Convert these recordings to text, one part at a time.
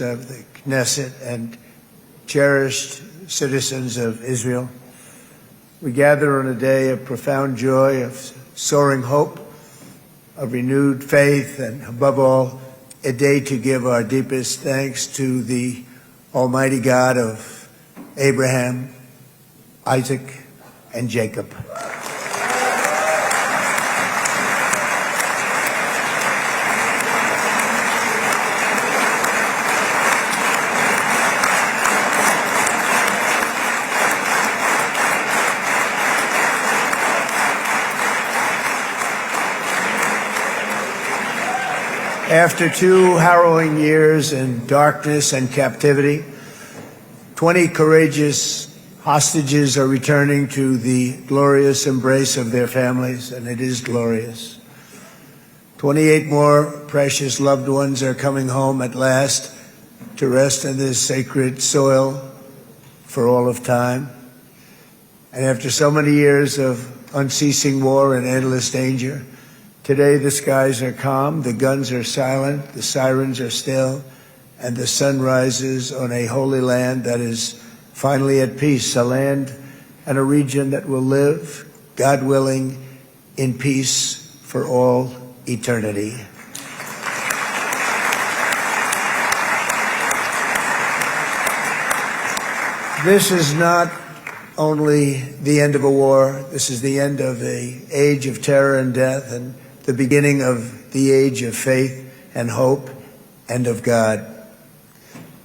of the Knesset and cherished citizens of Israel. We gather on a day of profound joy, of soaring hope, of renewed faith, and above all, a day to give our deepest thanks to the Almighty God of Abraham, Isaac, and Jacob. After 2 harrowing years in darkness and captivity, 20 courageous hostages are returning to the glorious embrace of their families, and it is glorious. 28 more precious loved ones are coming home at last to rest in this sacred soil for all of time. And after so many years of unceasing war and endless danger, today the skies are calm, the guns are silent, the sirens are still, and the sun rises on a holy land that is finally at peace, a land and a region that will live, God willing, in peace for all eternity. This is not only the end of a war, this is the end of an age of terror and death, and the beginning of the age of faith and hope and of God.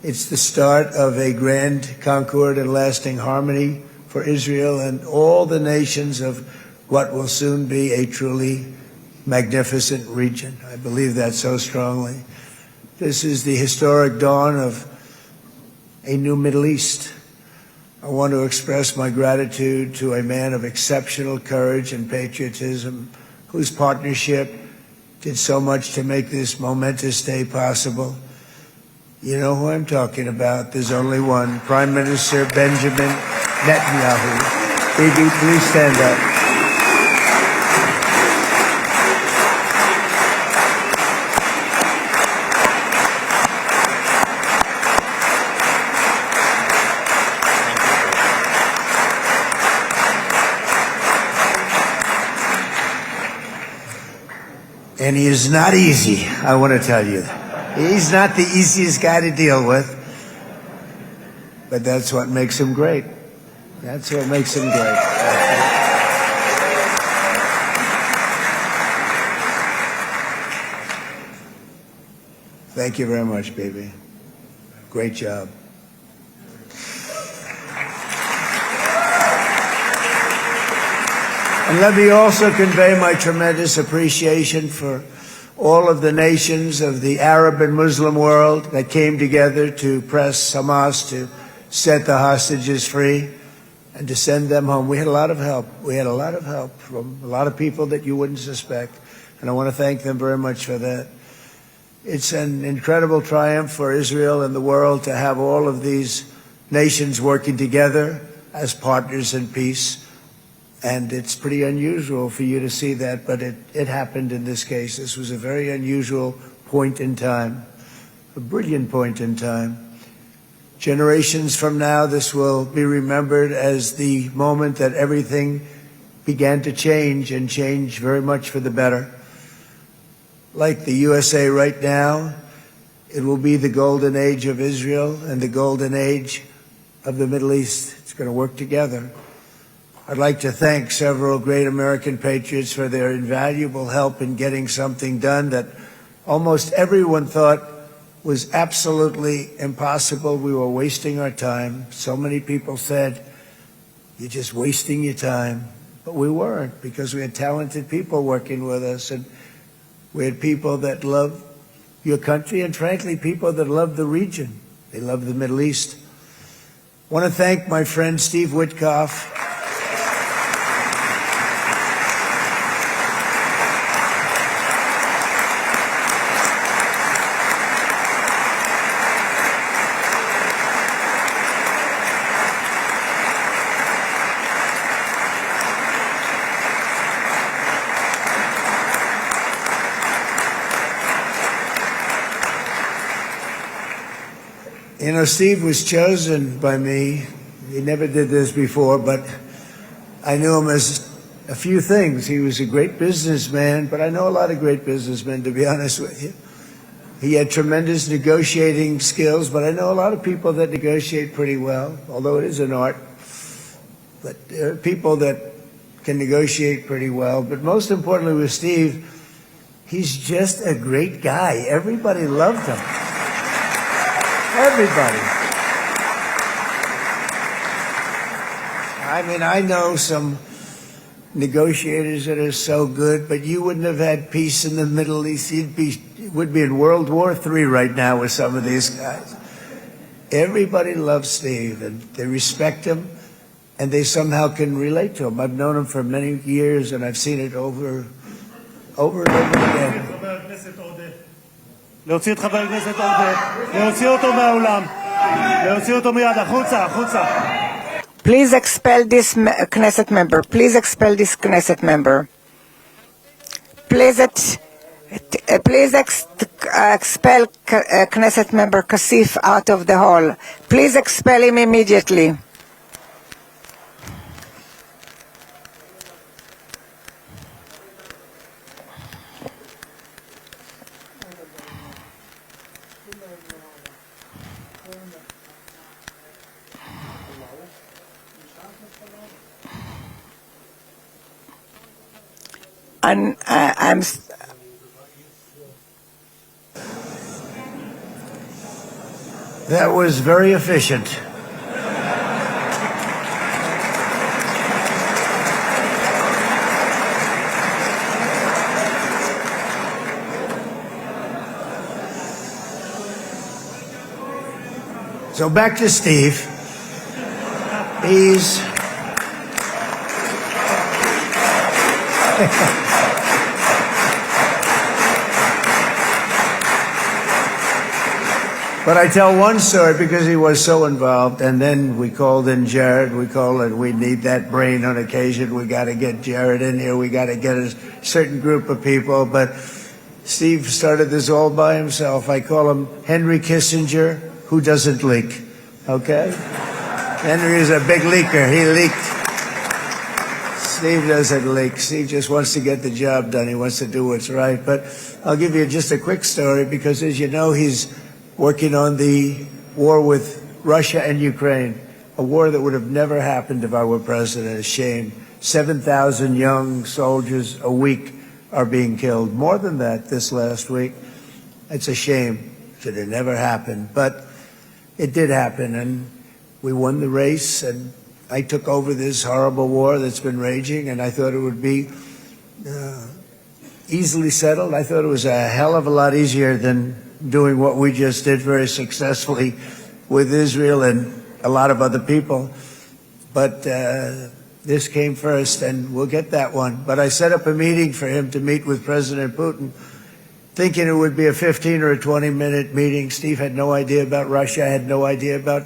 It's the start of a grand concord and lasting harmony for Israel and all the nations of what will soon be a truly magnificent region. I believe that so strongly. This is the historic dawn of a new Middle East. I want to express my gratitude to a man of exceptional courage and patriotism, whose partnership did so much to make this momentous day possible. You know who I'm talking about. There's only one, Prime Minister Benjamin Netanyahu. Bibi, please stand up. And he is not easy, I want to tell you. He's not the easiest guy to deal with, but that's what makes him great. That's what makes him great. Thank you very much, baby. Great job. And let me also convey my tremendous appreciation for all of the nations of the Arab and Muslim world that came together to press Hamas to set the hostages free and to send them home. We had a lot of help. We had a lot of help from a lot of people that you wouldn't suspect, and I want to thank them very much for that. It's an incredible triumph for Israel and the world to have all of these nations working together as partners in peace. And it's pretty unusual for you to see that, but it happened in this case. This was a very unusual point in time, a brilliant point in time. Generations from now, this will be remembered as the moment that everything began to change, and change very much for the better. Like the USA right now, it will be the golden age of Israel and the golden age of the Middle East. It's going to work together. I'd like to thank several great American patriots for their invaluable help in getting something done that almost everyone thought was absolutely impossible. We were wasting our time. So many people said, "You're just wasting your time." But we weren't, because we had talented people working with us, and we had people that love your country, and frankly, people that love the region. They love the Middle East. I want to thank my friend Steve Witkoff. You know, Steve was chosen by me. He never did this before, but I knew him as a few things. He was a great businessman, but I know a lot of great businessmen, to be honest with you. He had tremendous negotiating skills, but I know a lot of people that negotiate pretty well, although it is an art. But there are people that can negotiate pretty well. But most importantly with Steve, he's just a great guy. Everybody loved him. Everybody. I mean, I know some negotiators that are so good, but you wouldn't have had peace in the Middle East. Would be in World War III right now with some of these guys. Everybody loves Steve, and they respect him, and they somehow can relate to him. I've known him for many years, and I've seen it over and over again. להוציא את חבר הכנסת עודה, להוציא אותו מהאולם, להוציא אותו מיד, החוצה, החוצה. Please expel this Knesset member. Please expel this Knesset member. Please expel Knesset member Kasif out of the hall. Please expel him immediately. And That was very efficient. So back to Steve. He's But I tell one story because he was so involved, and then we called in Jared. We need that brain on occasion. We got to get Jared in here. We got to get a certain group of people. But Steve started this all by himself. I call him Henry Kissinger, who doesn't leak. Okay? Henry is a big leaker. He leaked. Steve doesn't leak. Steve just wants to get the job done. He wants to do what's right. But I'll give you just a quick story because, as you know, he's working on the war with Russia and Ukraine, a war that would have never happened if I were president. A shame. 7,000 young soldiers a week are being killed. More than that this last week. It's a shame. Should have never happened. But it did happen, and we won the race, and I took over this horrible war that's been raging, and I thought it would be easily settled. I thought it was a hell of a lot easier than doing what we just did very successfully with Israel and a lot of other people. But this came first, and we'll get that one. But I set up a meeting for him to meet with President Putin, thinking it would be a 15 or a 20-minute meeting. Steve had no idea about Russia, had no idea about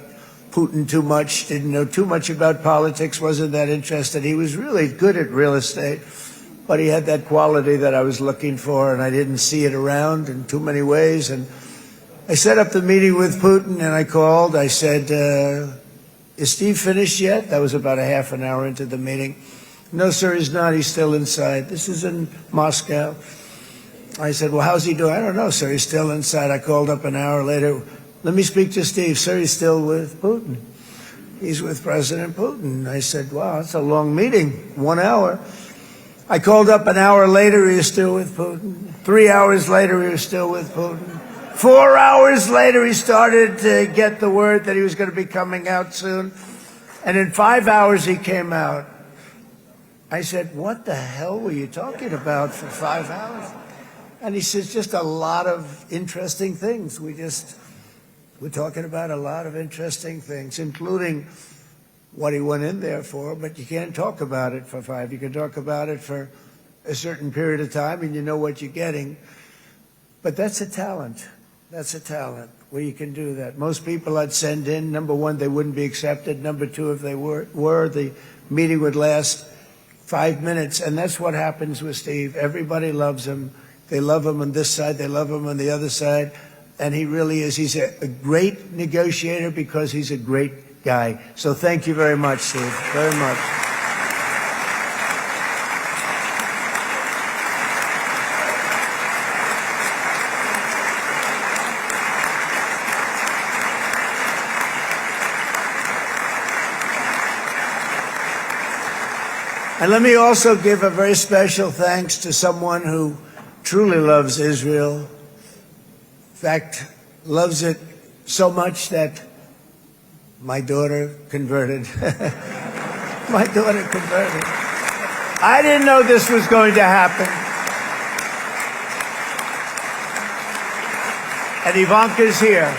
Putin too much, didn't know too much about politics, wasn't that interested. He was really good at real estate, but he had that quality that I was looking for, and I didn't see it around in too many ways. And I set up the meeting with Putin, and I called. I said, is Steve finished yet? That was about a half an hour into the meeting. No, sir, he's not. He's still inside. This is in Moscow. I said, well, how's he doing? I don't know, sir. He's still inside. I called up an hour later. Let me speak to Steve. Sir, he's still with Putin. He's with President Putin. I said, wow, that's a long meeting, 1 hour. I called up an hour later, he was still with Putin. 3 hours later, he was still with Putin. 4 hours later, he started to get the word that he was going to be coming out soon. And in 5 hours, he came out. I said, what the hell were you talking about for 5 hours? And he says, just a lot of interesting things. We're talking about a lot of interesting things, including what he went in there for, but you can't talk about it for 5. You can talk about it for a certain period of time, and you know what you're getting. But that's a talent. That's a talent, where you can do that. Most people I'd send in, number one, they wouldn't be accepted. Number two, if they were, the meeting would last 5 minutes, and that's what happens with Steve. Everybody loves him. They love him on this side. They love him on the other side. and he really is. He's a great negotiator because he's a great guy. So thank you very much, Steve, very much. And let me also give a very special thanks to someone who truly loves Israel. In fact, loves it so much that my daughter converted. My daughter converted. I didn't know this was going to happen. And Ivanka's here.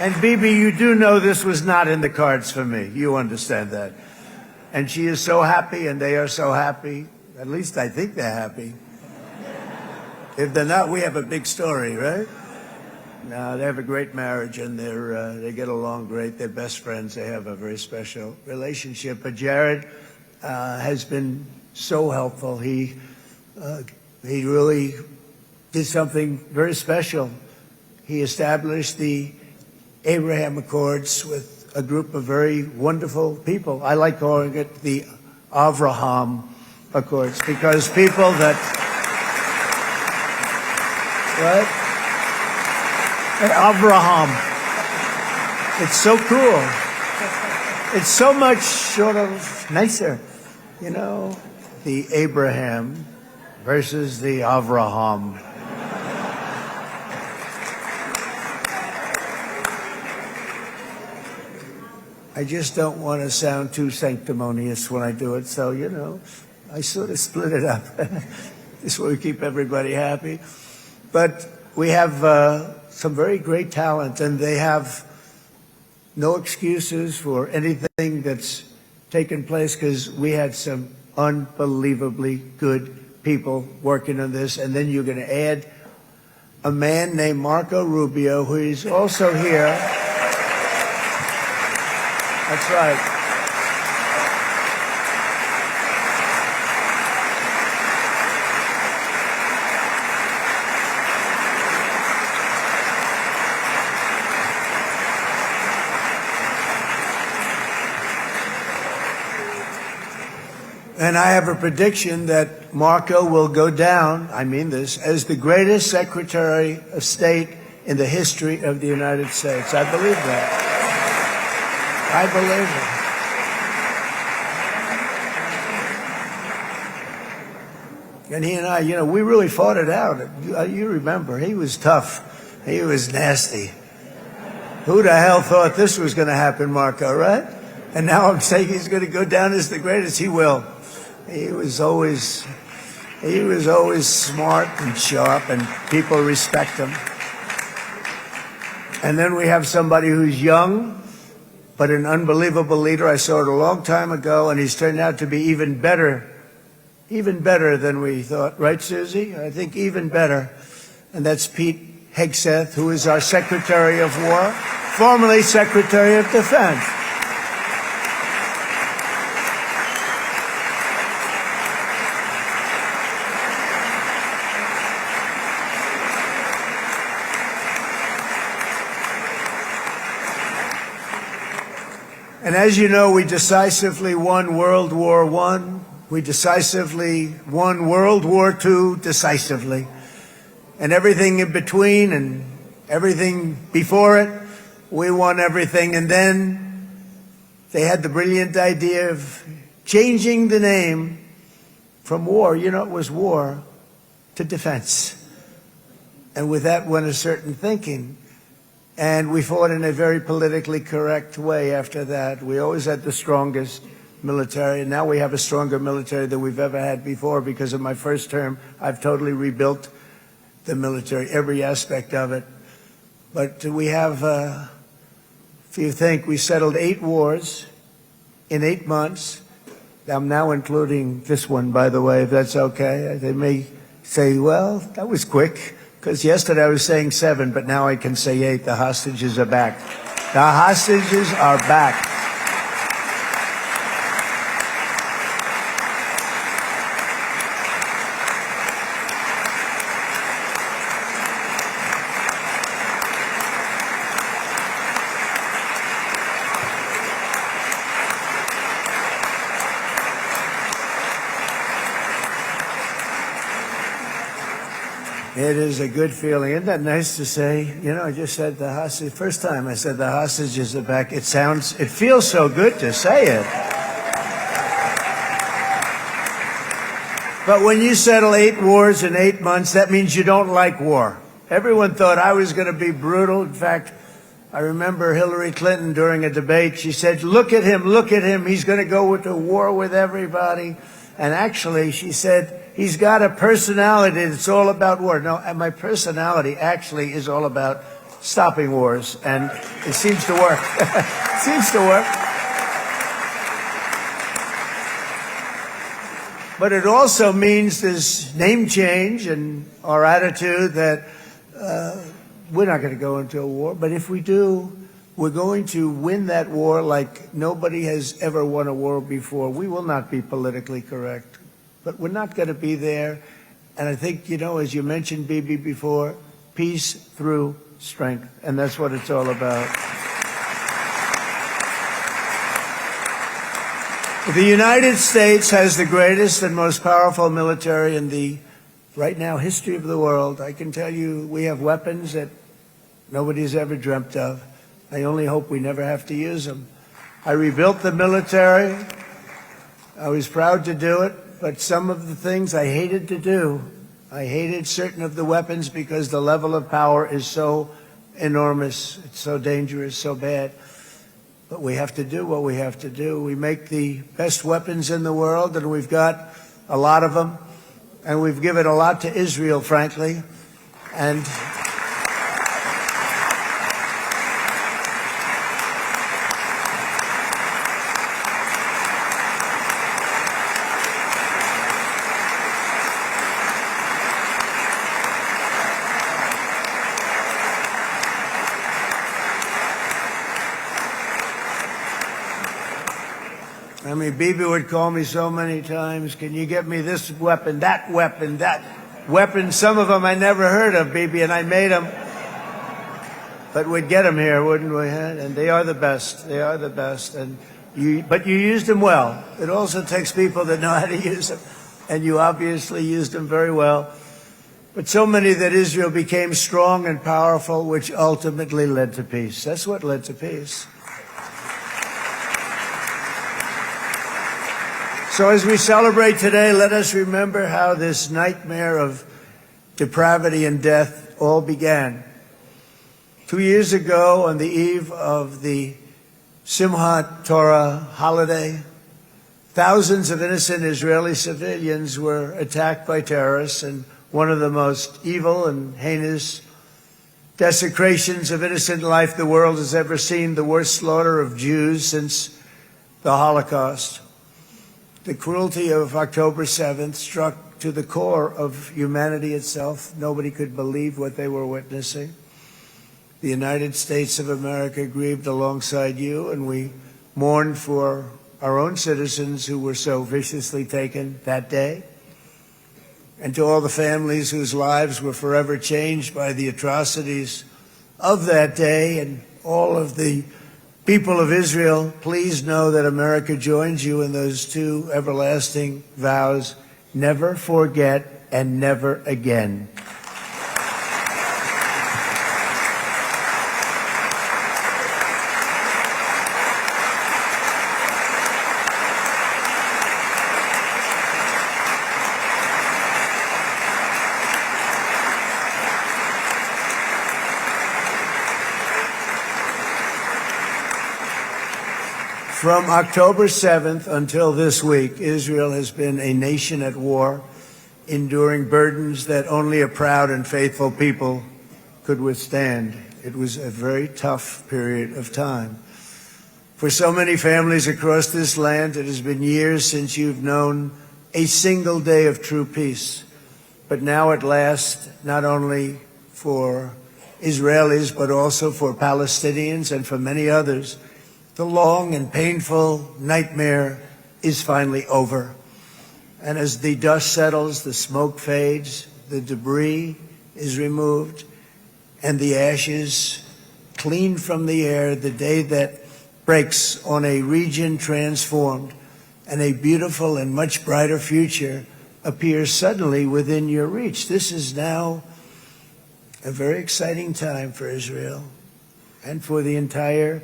And Bibi, you do know this was not in the cards for me. You understand that. And she is so happy, and they are so happy. At least I think they're happy. If they're not, we have a big story, right? No, they have a great marriage, and they get along great. They're best friends. They have a very special relationship. But Jared has been so helpful. He really did something very special. He established the Abraham Accords with a group of very wonderful people. I like calling it the Avraham Accords because people that, right? Avraham. It's so cool. It's so much sort of nicer, you know, the Abraham versus the Avraham. I just don't want to sound too sanctimonious when I do it, so, you know, I sort of split it up. This way we keep everybody happy. But we have some very great talent, and they have no excuses for anything that's taken place because we had some unbelievably good people working on this. And then you're going to add a man named Marco Rubio, who is also here. That's right. And I have a prediction that Marco will go down, I mean this, as the greatest Secretary of State in the history of the United States. I believe that. I believe it. And he and I, you know, we really fought it out. You remember, he was tough. He was nasty. Who the hell thought this was going to happen, Marco, right? And now I'm saying he's going to go down as the greatest. He will. He was always smart and sharp, and people respect him. And then we have somebody who's young, but an unbelievable leader. I saw it a long time ago, and he's turned out to be even better than we thought. Right, Susie? I think even better. And that's Pete Hegseth, who is our Secretary of War, formerly Secretary of Defense. And as you know, we decisively won World War I. We decisively won World War II decisively. And everything in between and everything before it, we won everything. And then they had the brilliant idea of changing the name from war, you know, it was war, to defense. And with that went a certain thinking. And we fought in a very politically correct way after that. We always had the strongest military, and now we have a stronger military than we've ever had before. Because of my first term, I've totally rebuilt the military, every aspect of it. But we have, if you think, we settled 8 wars in 8 months. I'm now including this one, by the way, if that's okay. They may say, well, that was quick. Because yesterday I was saying 7, but now I can say 8. The hostages are back. The hostages are back. It is a good feeling. Isn't that nice to say? You know, I just said the hostage. First time I said the hostages are back. It feels so good to say it. But when you settle 8 wars in 8 months, that means you don't like war. Everyone thought I was going to be brutal. In fact, I remember Hillary Clinton during a debate, she said, look at him, he's going to go into war with everybody. And actually, she said, he's got a personality that's all about war. No, and my personality actually is all about stopping wars, and it seems to work. It seems to work. But it also means this name change and our attitude that we're not going to go into a war, but if we do, we're going to win that war like nobody has ever won a war before. We will not be politically correct, but we're not going to be there. And I think, you know, as you mentioned, Bibi, before, peace through strength. And that's what it's all about. The United States has the greatest and most powerful military in the, right now, history of the world. I can tell you we have weapons that nobody's ever dreamt of. I only hope we never have to use them. I rebuilt the military. I was proud to do it, but some of the things I hated to do. I hated certain of the weapons because the level of power is so enormous. It's so dangerous, so bad. But we have to do what we have to do. We make the best weapons in the world, and we've got a lot of them. And we've given a lot to Israel, frankly. And I mean, Bibi would call me so many times, can you get me this weapon, that weapon, that weapon? Some of them I never heard of, Bibi, and I made them. But we'd get them here, wouldn't we? And they are the best. They are the best. But you used them well. It also takes people that know how to use them. And you obviously used them very well. But so many that Israel became strong and powerful, which ultimately led to peace. That's what led to peace. So as we celebrate today, let us remember how this nightmare of depravity and death all began. 2 years ago, on the eve of the Simchat Torah holiday, thousands of innocent Israeli civilians were attacked by terrorists, and one of the most evil and heinous desecrations of innocent life the world has ever seen, the worst slaughter of Jews since the Holocaust. The cruelty of October 7th struck to the core of humanity itself. Nobody could believe what they were witnessing. The United States of America grieved alongside you, and we mourned for our own citizens who were so viciously taken that day. And to all the families whose lives were forever changed by the atrocities of that day, and all of the people of Israel, please know that America joins you in those two everlasting vows: never forget and never again. From October 7th until this week, Israel has been a nation at war, enduring burdens that only a proud and faithful people could withstand. It was a very tough period of time. For so many families across this land, it has been years since you've known a single day of true peace. But now at last, not only for Israelis, but also for Palestinians and for many others. The long and painful nightmare is finally over. And as the dust settles, the smoke fades, the debris is removed, and the ashes cleaned from the air, the day that breaks on a region transformed, and a beautiful and much brighter future appears suddenly within your reach. This is now a very exciting time for Israel and for the entire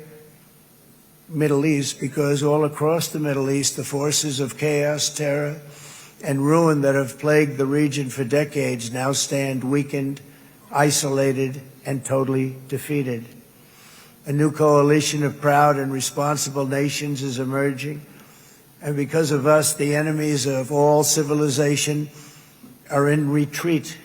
Middle East, because all across the Middle East, the forces of chaos, terror, and ruin that have plagued the region for decades now stand weakened, isolated, and totally defeated. A new coalition of proud and responsible nations is emerging, and because of us, the enemies of all civilization are in retreat.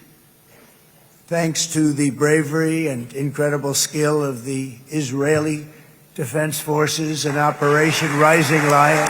Thanks to the bravery and incredible skill of the Israeli Defense Forces and Operation Rising Lion,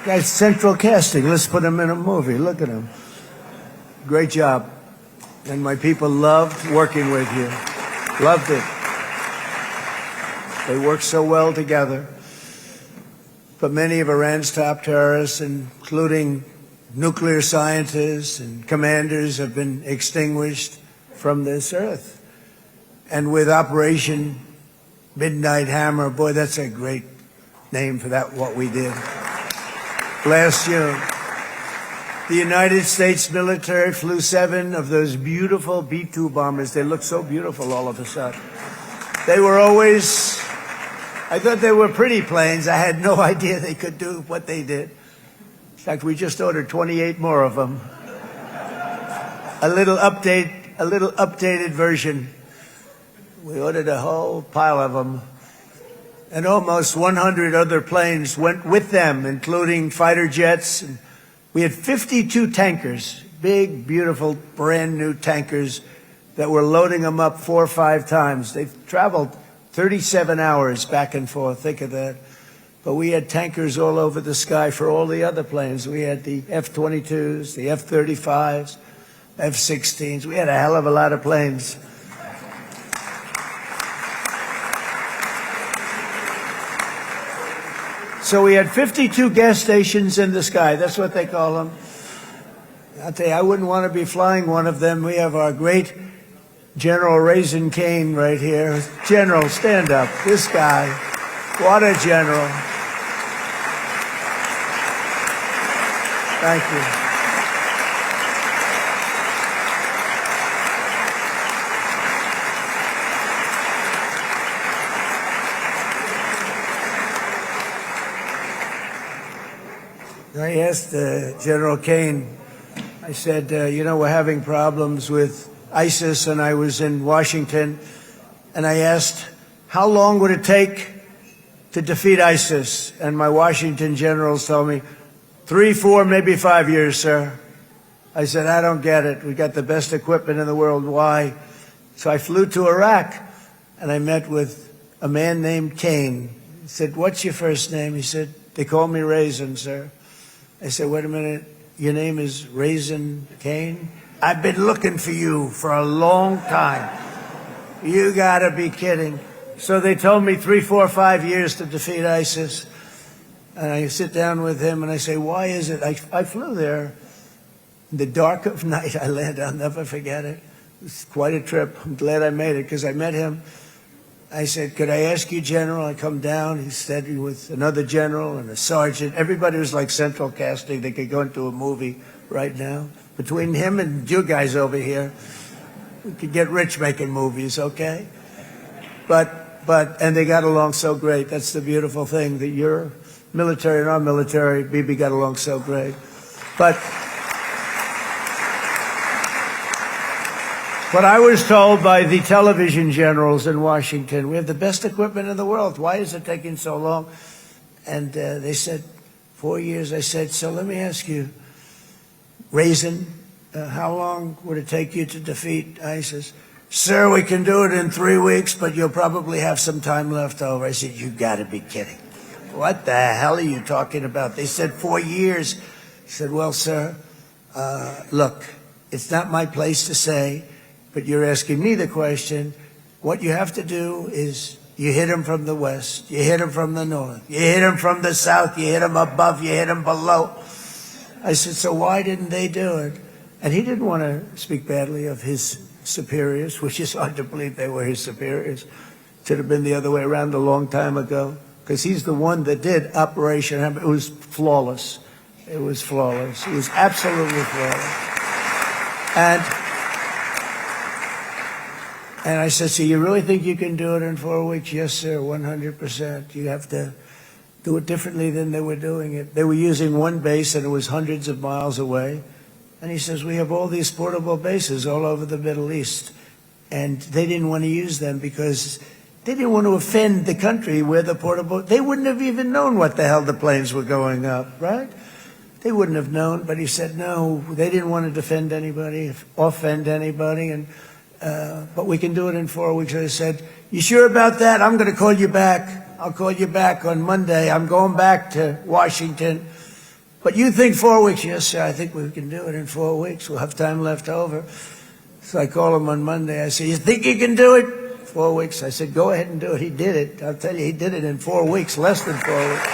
guy's central casting. Let's put him in a movie. Look at him. Great job. And my people loved working with you. Loved it. They worked so well together. But many of Iran's top terrorists, including nuclear scientists and commanders, have been extinguished from this earth. And with Operation Midnight Hammer, boy, that's a great name for that, what we did. Last June, the United States military flew 7 of those beautiful B-2 bombers. They look so beautiful all of a sudden. They were always, I thought they were pretty planes. I had no idea they could do what they did. In fact, we just ordered 28 more of them. A little updated version. We ordered a whole pile of them. And almost 100 other planes went with them, including fighter jets. And we had 52 tankers, big, beautiful, brand new tankers that were loading them up 4 or 5 times. They've traveled 37 hours back and forth. Think of that. But we had tankers all over the sky for all the other planes. We had the F-22s, the F-35s, F-16s. We had a hell of a lot of planes. So we had 52 gas stations in the sky. That's what they call them. I'll tell you, I wouldn't want to be flying one of them. We have our great General Raisin Cain right here. General, stand up. This guy. What a general. Thank you. I asked General Cain, I said, we're having problems with ISIS, and I was in Washington, and I asked, how long would it take to defeat ISIS? And my Washington generals told me, 3, 4, maybe 5 years, sir. I said, I don't get it. We got the best equipment in the world. Why? So I flew to Iraq, and I met with a man named Cain. He said, what's your first name? He said, they call me Raisin, sir. I said, wait a minute, your name is Raisin Cain? I've been looking for you for a long time. You gotta be kidding. So they told me 3, 4, 5 years to defeat ISIS. And I sit down with him and I say, why is it? I flew there in the dark of night. I landed, I'll never forget it. It was quite a trip. I'm glad I made it because I met him. I said, could I ask you, General? I come down. He said with another general and a sergeant. Everybody was like central casting. They could go into a movie right now. Between him and you guys over here, we could get rich making movies, okay? And they got along so great. That's the beautiful thing, that your military and our military, Bibi, got along so great. But I was told by the television generals in Washington, we have the best equipment in the world. Why is it taking so long? And they said, 4 years. I said, so let me ask you, Raisin, how long would it take you to defeat ISIS? Sir, we can do it in 3 weeks, but you'll probably have some time left over. I said, you got to be kidding. What the hell are you talking about? They said 4 years. I said, well, sir, look, it's not my place to say, but you're asking me the question. What you have to do is you hit them from the west, you hit them from the north, you hit them from the south, you hit them above, you hit them below. I said, so why didn't they do it? And he didn't want to speak badly of his superiors, which is hard to believe they were his superiors. Should have been the other way around a long time ago, because he's the one that did Operation Hammer. It was flawless. It was flawless. It was absolutely flawless. And I said, so you really think you can do it in 4 weeks? Yes, sir, 100%. You have to do it differently than they were doing it. They were using one base, and it was hundreds of miles away. And he says, we have all these portable bases all over the Middle East. And they didn't want to use them because they didn't want to offend the country where the portable... They wouldn't have even known what the hell the planes were going up, right? They wouldn't have known. But he said, no, they didn't want to defend anybody, offend anybody. And but we can do it in 4 weeks. I said, you sure about that? I'm going to call you back. I'll call you back on Monday. I'm going back to Washington. But you think 4 weeks? Yes, sir, I think we can do it in 4 weeks. We'll have time left over. So I call him on Monday. I said, you think you can do it? 4 weeks. I said, go ahead and do it. He did it. I'll tell you, he did it in 4 weeks, less than 4 weeks.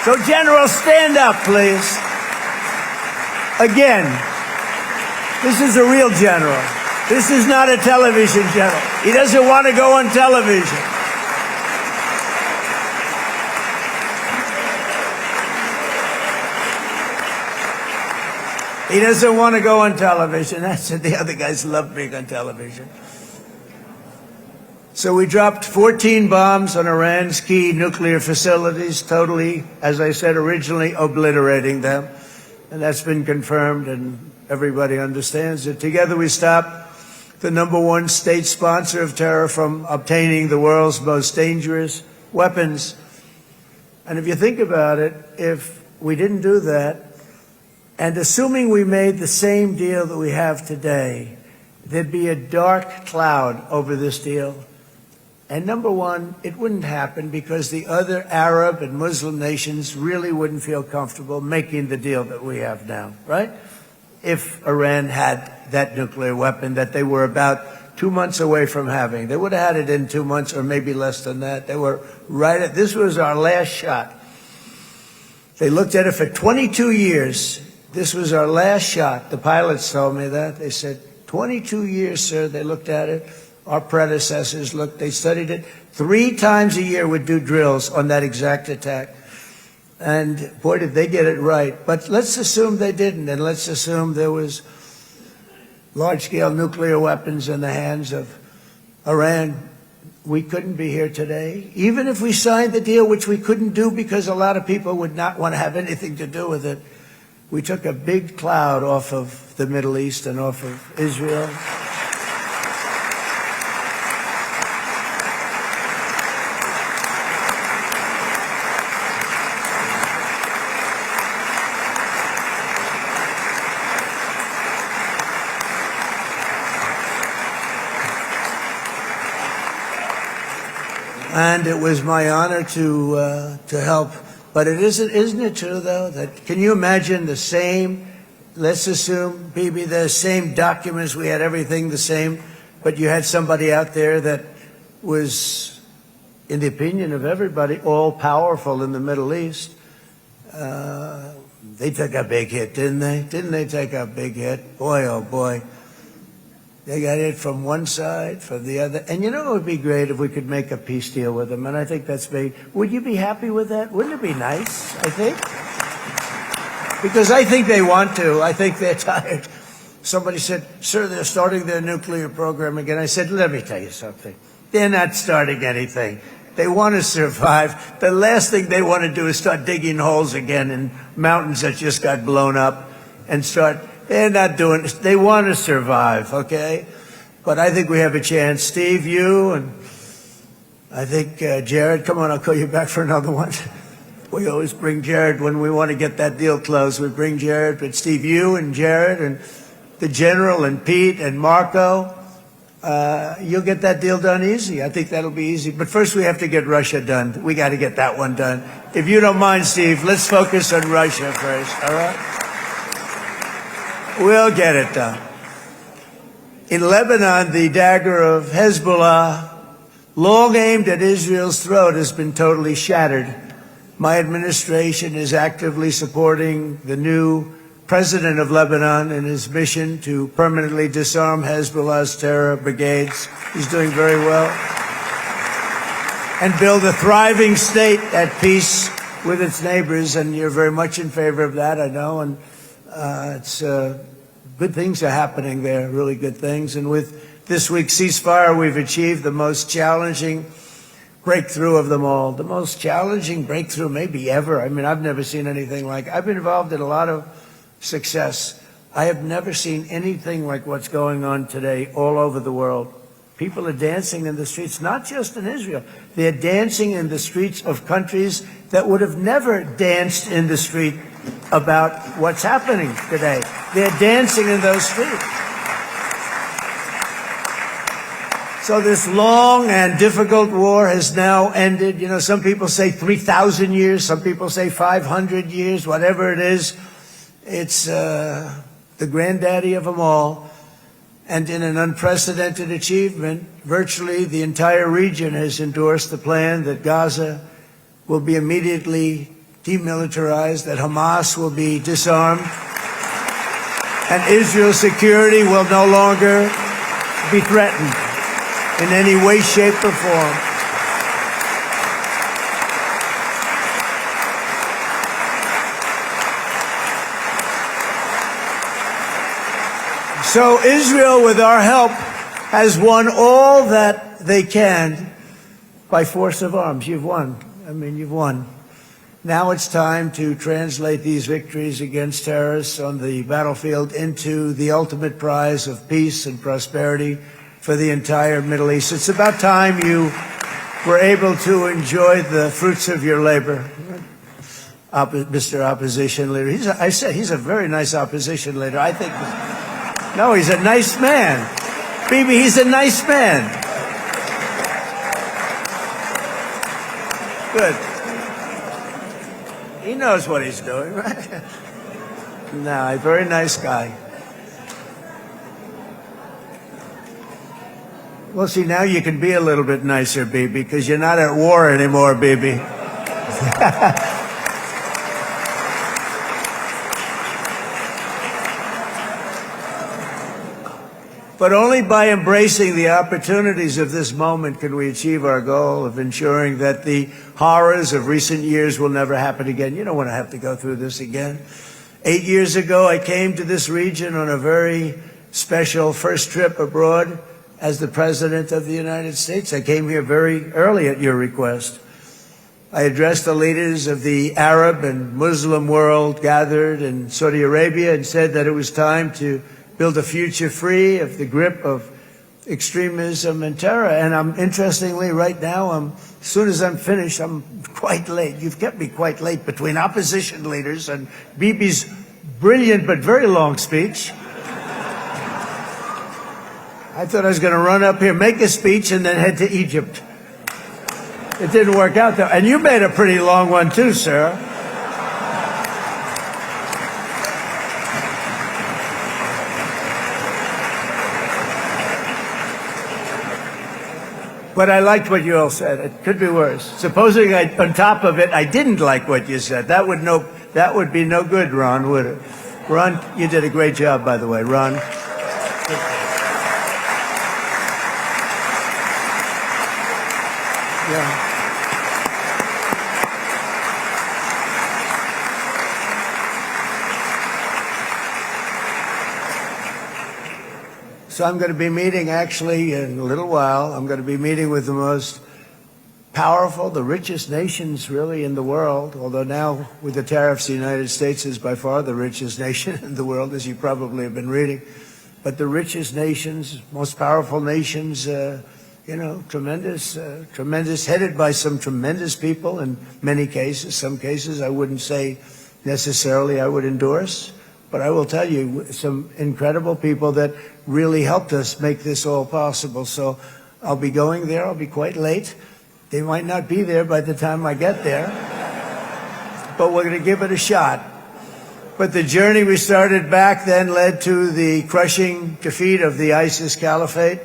So, General, stand up, please. Again, this is a real general. This is not a television general. He doesn't want to go on television. He doesn't want to go on television. I said the other guys love being on television. So we dropped 14 bombs on Iran's key nuclear facilities, totally, as I said originally, obliterating them. And that's been confirmed, and everybody understands it. Together we stopped the #1 state sponsor of terror from obtaining the world's most dangerous weapons. And if you think about it, if we didn't do that, and assuming we made the same deal that we have today, there'd be a dark cloud over this deal. And #1, it wouldn't happen because the other Arab and Muslim nations really wouldn't feel comfortable making the deal that we have now, right? If Iran had that nuclear weapon that they were about 2 months away from having. They would have had it in 2 months or maybe less than that. They were right at, this was our last shot. They looked at it for 22 years. This was our last shot. The pilots told me that. They said, 22 years, sir. They looked at it. Our predecessors looked, they studied it. 3 times a year would do drills on that exact attack. And boy, did they get it right. But let's assume they didn't, and let's assume there was large-scale nuclear weapons in the hands of Iran. We couldn't be here today. Even if we signed the deal, which we couldn't do because a lot of people would not want to have anything to do with it, we took a big cloud off of the Middle East and off of Israel. And it was my honor to help. But it isn't it true, though, that can you imagine the same, let's assume, Bibi, the same documents, we had everything the same, but you had somebody out there that was, in the opinion of everybody, all-powerful in the Middle East. They took a big hit, didn't they? Didn't they take a big hit? Boy, oh boy. They got hit from one side, from the other. And you know, it would be great if we could make a peace deal with them. And I think that's big. Would you be happy with that? Wouldn't it be nice, I think? Because I think they want to. I think they're tired. Somebody said, sir, they're starting their nuclear program again. I said, let me tell you something. They're not starting anything. They want to survive. The last thing they want to do is start digging holes again in mountains that just got blown up and start... They're not doing it. They want to survive, okay? But I think we have a chance. Steve, you, and I think Jared, come on, I'll call you back for another one. We always bring Jared when we want to get that deal closed. We bring Jared, but Steve, you and Jared and the General and Pete and Marco, you'll get that deal done easy. I think that'll be easy. But first we have to get Russia done. We got to get that one done. If you don't mind, Steve, let's focus on Russia first, all right? We'll get it done. In Lebanon, the dagger of Hezbollah, long aimed at Israel's throat, has been totally shattered. My administration is actively supporting the new president of Lebanon in his mission to permanently disarm Hezbollah's terror brigades. He's doing very well. And build a thriving state at peace with its neighbors. And you're very much in favor of that, I know. And it's good things are happening there, really good things. And with this week's ceasefire, we've achieved the most challenging breakthrough of them all, the most challenging breakthrough maybe ever. I mean, I've never seen anything like. I've been involved in a lot of success. I have never seen anything like what's going on today all over the world. People are dancing in the streets, not just in Israel. They're dancing in the streets of countries that would have never danced in the street about what's happening today. They're dancing in those streets. So this long and difficult war has now ended. You know, some people say 3,000 years, some people say 500 years, whatever it is. It's the granddaddy of them all. And in an unprecedented achievement, virtually the entire region has endorsed the plan that Gaza will be immediately demilitarized, that Hamas will be disarmed, and Israel's security will no longer be threatened in any way, shape, or form. So Israel, with our help, has won all that they can by force of arms. You've won. I mean, you've won. Now it's time to translate these victories against terrorists on the battlefield into the ultimate prize of peace and prosperity for the entire Middle East. It's about time you were able to enjoy the fruits of your labor. Mr. Opposition Leader. I said he's a very nice opposition leader. I think. No, he's a nice man. Bibi, he's a nice man. Good. He knows what he's doing, right? No, a very nice guy. Well, see, now you can be a little bit nicer, Bibi, because you're not at war anymore, Bibi. But only by embracing the opportunities of this moment can we achieve our goal of ensuring that the horrors of recent years will never happen again. You don't want to have to go through this again. 8 years ago, I came to this region on a very special first trip abroad as the President of the United States. I came here very early at your request. I addressed the leaders of the Arab and Muslim world gathered in Saudi Arabia and said that it was time to build a future free of the grip of extremism and terror. And interestingly, right now, as soon as I'm finished, I'm quite late. You've kept me quite late between opposition leaders and Bibi's brilliant but very long speech. I thought I was going to run up here, make a speech, and then head to Egypt. It didn't work out, though. And you made a pretty long one, too, sir. But I liked what you all said. It could be worse. Supposing on top of it, I didn't like what you said. That would be no good, Ron, would it? Ron, you did a great job, by the way, Ron. Yeah. So I'm going to be meeting, actually, in a little while, I'm going to be meeting with the most powerful, the richest nations, really, in the world, although now, with the tariffs, the United States is by far the richest nation in the world, as you probably have been reading. But the richest nations, most powerful nations tremendous, headed by some tremendous people in many cases. Some cases I wouldn't say necessarily I would endorse, but I will tell you some incredible people that really helped us make this all possible. So I'll be going there. I'll be quite late. They might not be there by the time I get there, but we're going to give it a shot. But the journey we started back then led to the crushing defeat of the ISIS caliphate,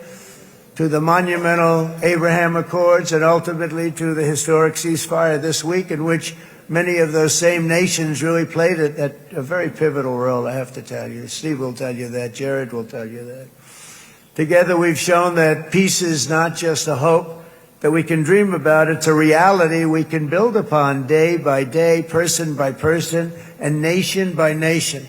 to the monumental Abraham Accords, and ultimately to the historic ceasefire this week, in which many of those same nations really played a very pivotal role, I have to tell you. Steve will tell you that. Jared will tell you that. Together we've shown that peace is not just a hope that we can dream about. It's a reality we can build upon day by day, person by person, and nation by nation.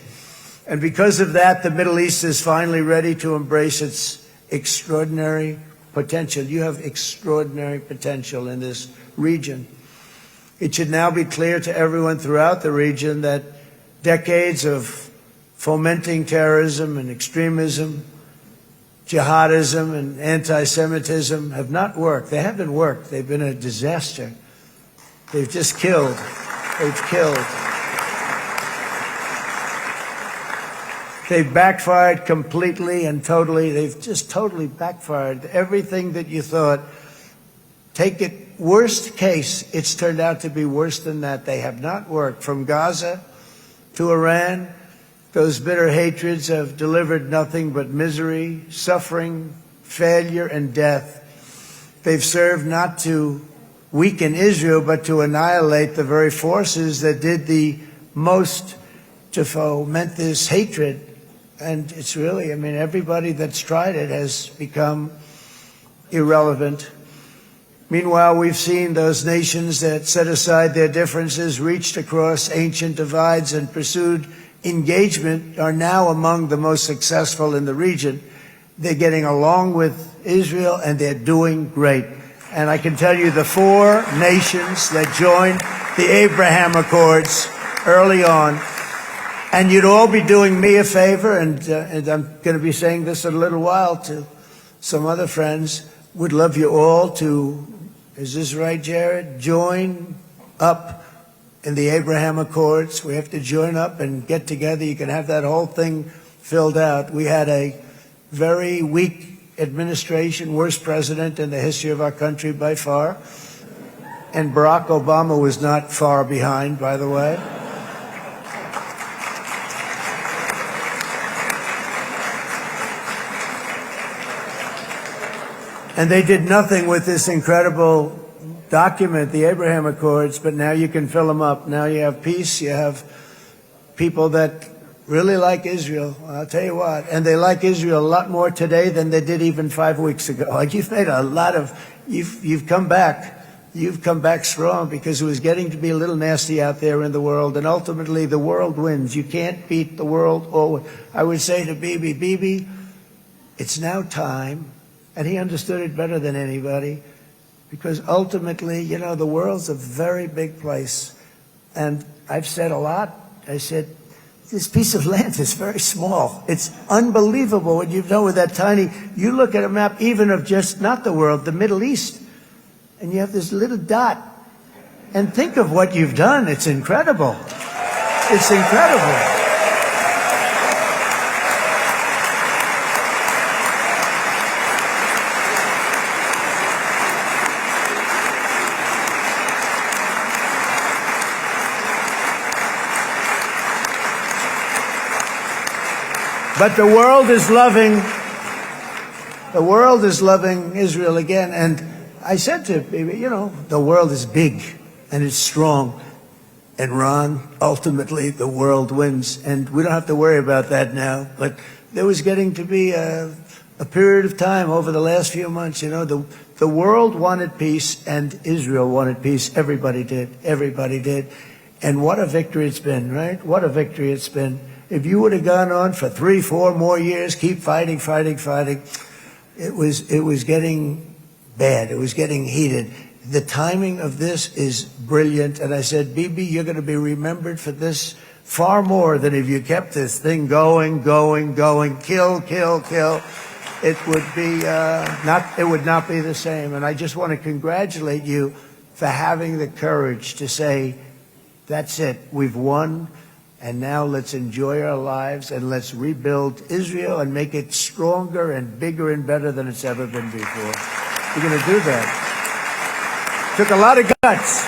And because of that, the Middle East is finally ready to embrace its extraordinary potential. You have extraordinary potential in this region. It should now be clear to everyone throughout the region that decades of fomenting terrorism and extremism, jihadism and anti-Semitism have not worked. They haven't worked. They've been a disaster. They've just killed. They've killed. They've backfired completely and totally. They've just totally backfired. Everything that you thought, take it worst case, it's turned out to be worse than that. They have not worked. From Gaza to Iran, those bitter hatreds have delivered nothing but misery, suffering, failure, and death. They've served not to weaken Israel, but to annihilate the very forces that did the most to foment this hatred. And it's really, everybody that's tried it has become irrelevant. Meanwhile, we've seen those nations that set aside their differences, reached across ancient divides, and pursued engagement are now among the most successful in the region. They're getting along with Israel, and they're doing great. And I can tell you the 4 nations that joined the Abraham Accords early on, and you'd all be doing me a favor, and I'm going to be saying this in a little while to some other friends, would love you all to, is this right, Jared? Join up in the Abraham Accords. We have to join up and get together. You can have that whole thing filled out. We had a very weak administration, worst president in the history of our country by far. And Barack Obama was not far behind, by the way. And they did nothing with this incredible document, the Abraham Accords, but now you can fill them up. Now you have peace, you have people that really like Israel. I'll tell you what, and they like Israel a lot more today than they did even 5 weeks ago. Like, you've made a lot of, you've come back strong, because it was getting to be a little nasty out there in the world, and ultimately the world wins. You can't beat the world. Or I would say to Bibi, it's now time. And he understood it better than anybody, because ultimately, the world's a very big place. And I've said a lot. I said, this piece of land is very small. It's unbelievable what you've done with that tiny. You look at a map even of just not the world, the Middle East, and you have this little dot. And think of what you've done. It's incredible. It's incredible. But the world is loving Israel again. And I said to Bibi, the world is big and it's strong. And Ron, ultimately, the world wins. And we don't have to worry about that now. But there was getting to be a period of time over the last few months, the world wanted peace and Israel wanted peace. Everybody did. Everybody did. And what a victory it's been, right? What a victory it's been. If you would have gone on for 3-4 more years, keep fighting, it was getting bad. It was getting heated. The timing of this is brilliant. And I said, Bibi, you're going to be remembered for this far more than if you kept this thing going, kill. it would not be the same. And I just want to congratulate you for having the courage to say, that's it, we've won, and now let's enjoy our lives and let's rebuild Israel and make it stronger and bigger and better than it's ever been before. We're going to do that. Took a lot of guts.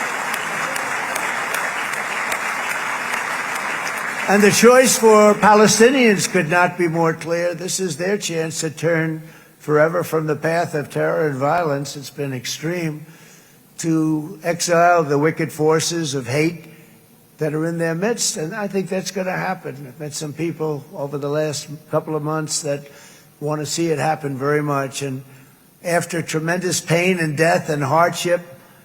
And the choice for Palestinians could not be more clear. This is their chance to turn forever from the path of terror and violence. It's been extreme, to exile the wicked forces of hate that are in their midst. And I think that's going to happen. I've met some people over the last couple of months that want to see it happen very much. And after tremendous pain and death and hardship,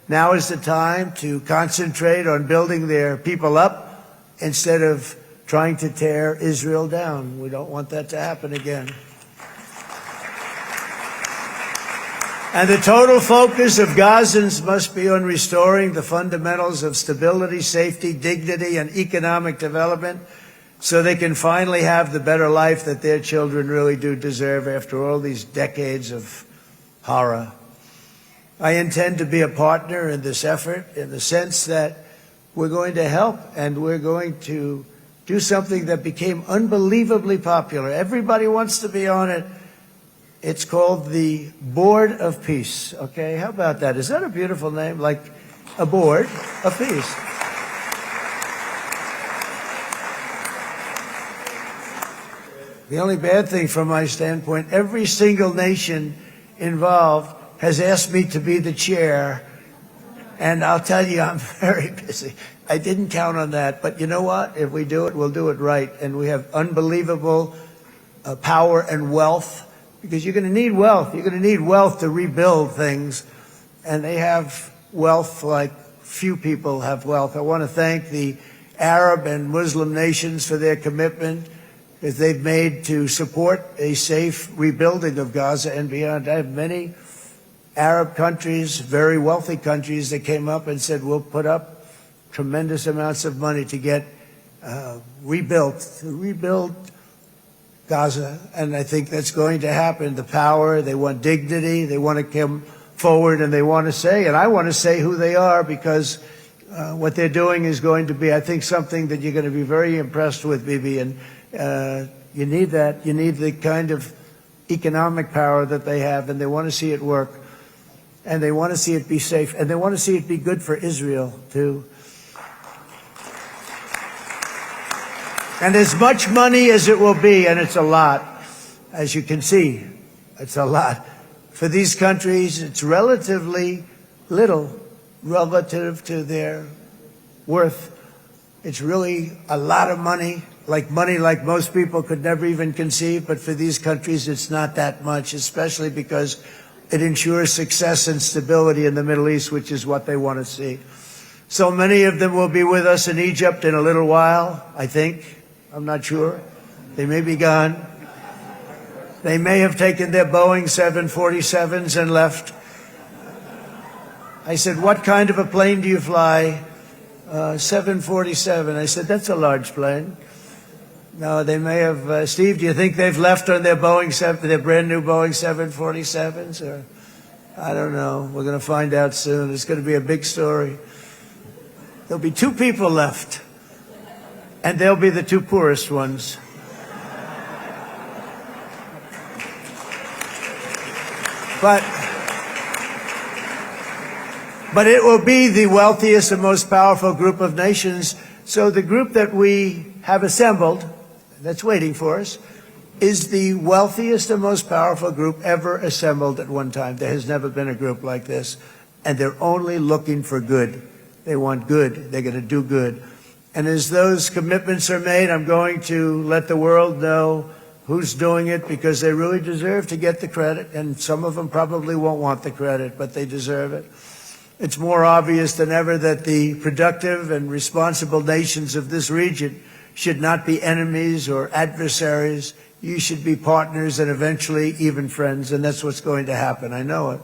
now is the time to concentrate on building their people up instead of trying to tear Israel down. We don't want that to happen again. And the total focus of Gazans must be on restoring the fundamentals of stability, safety, dignity, and economic development so they can finally have the better life that their children really do deserve after all these decades of horror. I intend to be a partner in this effort in the sense that we're going to help and we're going to do something that became unbelievably popular. Everybody wants to be on it. It's called the Board of Peace. Okay, how about that? Is that a beautiful name? Like a board of peace. The only bad thing from my standpoint, every single nation involved has asked me to be the chair, and I'll tell you, I'm very busy. I didn't count on that, but you know what? If we do it, we'll do it right. And we have unbelievable power and wealth, because you're going to need wealth. You're going to need wealth to rebuild things, and they have wealth like few people have wealth. I want to thank the Arab and Muslim nations for their commitment that they've made to support a safe rebuilding of Gaza and beyond. I have many Arab countries, very wealthy countries, that came up and said, we'll put up tremendous amounts of money to get to rebuild Gaza, and I think that's going to happen. The power, they want dignity, they want to come forward, and they want to say, and I want to say who they are, because what they're doing is going to be, I think, something that you're going to be very impressed with, Bibi, and you need that. You need the kind of economic power that they have, and they want to see it work, and they want to see it be safe, and they want to see it be good for Israel, too. And as much money as it will be, and it's a lot, as you can see, it's a lot. For these countries, it's relatively little relative to their worth. It's really a lot of money like most people could never even conceive, but for these countries, it's not that much, especially because it ensures success and stability in the Middle East, which is what they want to see. So many of them will be with us in Egypt in a little while, I think. I'm not sure. They may be gone. They may have taken their Boeing 747s and left. I said, what kind of a plane do you fly? 747. I said, that's a large plane. No, they may have. Steve, do you think they've left on their their brand new Boeing 747s? Or I don't know. We're going to find out soon. It's going to be a big story. There'll be 2 people left. And they'll be the 2 poorest ones. But it will be the wealthiest and most powerful group of nations. So the group that we have assembled, that's waiting for us, is the wealthiest and most powerful group ever assembled at one time. There has never been a group like this. And they're only looking for good. They want good. They're going to do good. And as those commitments are made, I'm going to let the world know who's doing it, because they really deserve to get the credit. And some of them probably won't want the credit, but they deserve it. It's more obvious than ever that the productive and responsible nations of this region should not be enemies or adversaries. You should be partners and eventually even friends, and that's what's going to happen. I know it.